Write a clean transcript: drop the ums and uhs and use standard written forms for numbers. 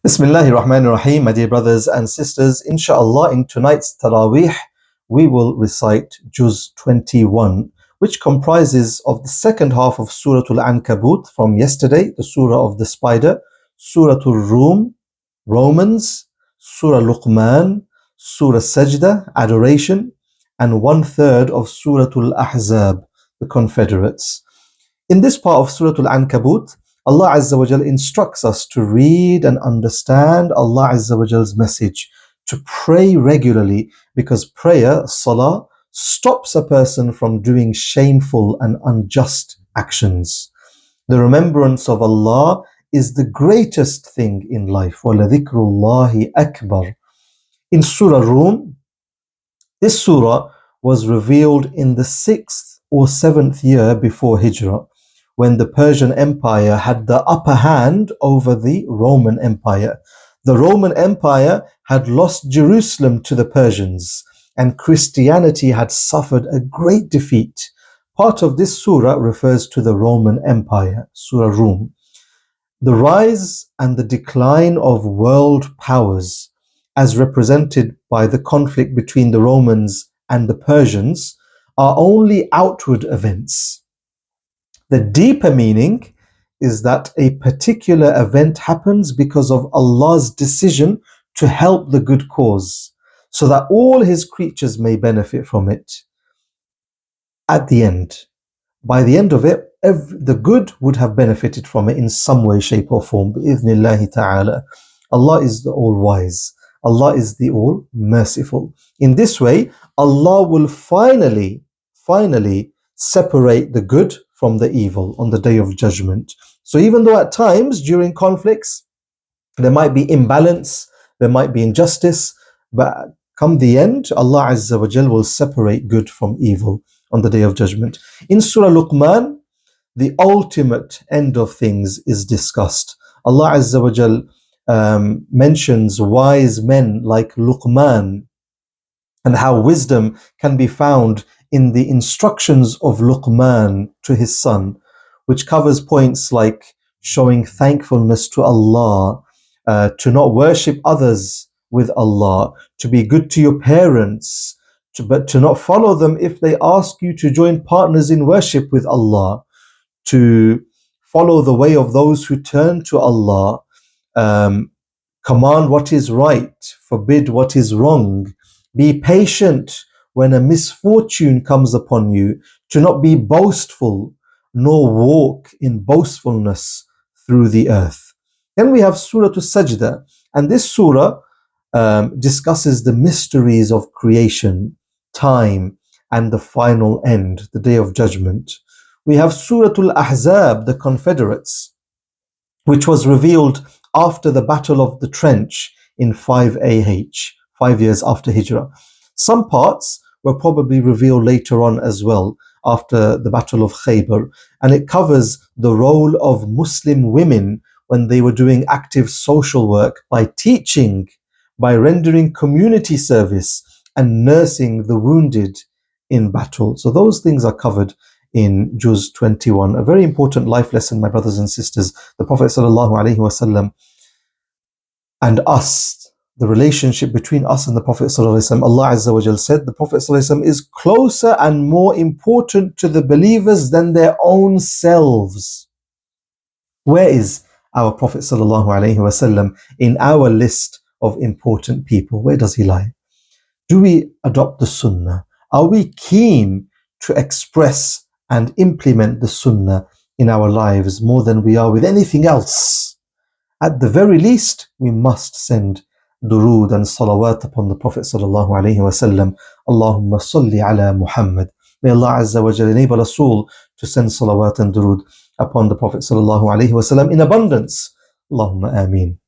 Bismillahir Rahmanir Rahim, my dear brothers and sisters. Inshallah, in tonight's Tarawih, we will recite Juz 21, which comprises of the second half of Surah Al-Ankabut from yesterday, the Surah of the Spider, Surah Al-Rum, Romans, Surah Luqman, Surah Sajda, Adoration, and one third of Surah Al-Ahzab, the Confederates. In this part of Surah Al-Ankabut, Allah Azza wa Jal instructs us to read and understand Allah Azza wa Jal's message, to pray regularly, because prayer, salah, stops a person from doing shameful and unjust actions. The remembrance of Allah is the greatest thing in life. وَلَذِكْرُ اللَّهِ أَكْبَرُ. In Surah Rum, this surah was revealed in the 6th or 7th year before Hijrah, when the Persian Empire had the upper hand over the Roman Empire. The Roman Empire had lost Jerusalem to the Persians, and Christianity had suffered a great defeat. Part of this surah refers to the Roman Empire, Surah Rum. The rise and the decline of world powers, as represented by the conflict between the Romans and the Persians, are only outward events. The deeper meaning is that a particular event happens because of Allah's decision to help the good cause, so that all His creatures may benefit from it. At the end, by the end of it, the good would have benefited from it in some way, shape or form. Bi-idhnillahi ta'ala. Allah is the all-wise. Allah is the all-merciful. In this way, Allah will finally separate the good from the evil on the Day of Judgment. So even though at times during conflicts there might be imbalance, there might be injustice, but come the end, Allah Azza wa Jal will separate good from evil on the Day of Judgment. In Surah Luqman, the ultimate end of things is discussed. Allah Azza wa Jal mentions wise men like Luqman, and how wisdom can be found in the instructions of Luqman to his son, which covers points like showing thankfulness to Allah, to not worship others with Allah, to be good to your parents, but to not follow them if they ask you to join partners in worship with Allah, to follow the way of those who turn to Allah, command what is right, forbid what is wrong, be patient when a misfortune comes upon you, to not be boastful, nor walk in boastfulness through the earth. Then we have Surah Al-Sajda, and this surah discusses the mysteries of creation, time, and the final end, the Day of Judgment. We have Surah Al-Ahzab, the Confederates, which was revealed after the Battle of the Trench in 5 AH, 5 years after Hijrah. Some parts were probably revealed later on as well, after the Battle of Khaybar, and it covers the role of Muslim women when they were doing active social work by teaching, by rendering community service, and nursing the wounded in battle. So those things are covered in Juz 21. A very important life lesson, my brothers and sisters. The Prophet ﷺ and us, the relationship between us and the Prophet ﷺ, Allah Azza wa Jal said, the Prophet ﷺ is closer and more important to the believers than their own selves. Where is our Prophet ﷺ in our list of important people? Where does he lie? Do we adopt the Sunnah? Are we keen to express and implement the Sunnah in our lives more than we are with anything else? At the very least, we must send durood and salawat upon the Prophet sallallahu alaihi wasallam. Allahumma salli ala Muhammad. May Allah Azza wa Jalla enable us all to send salawat and durood upon the Prophet sallallahu alaihi wasallam in abundance. Allahumma ameen.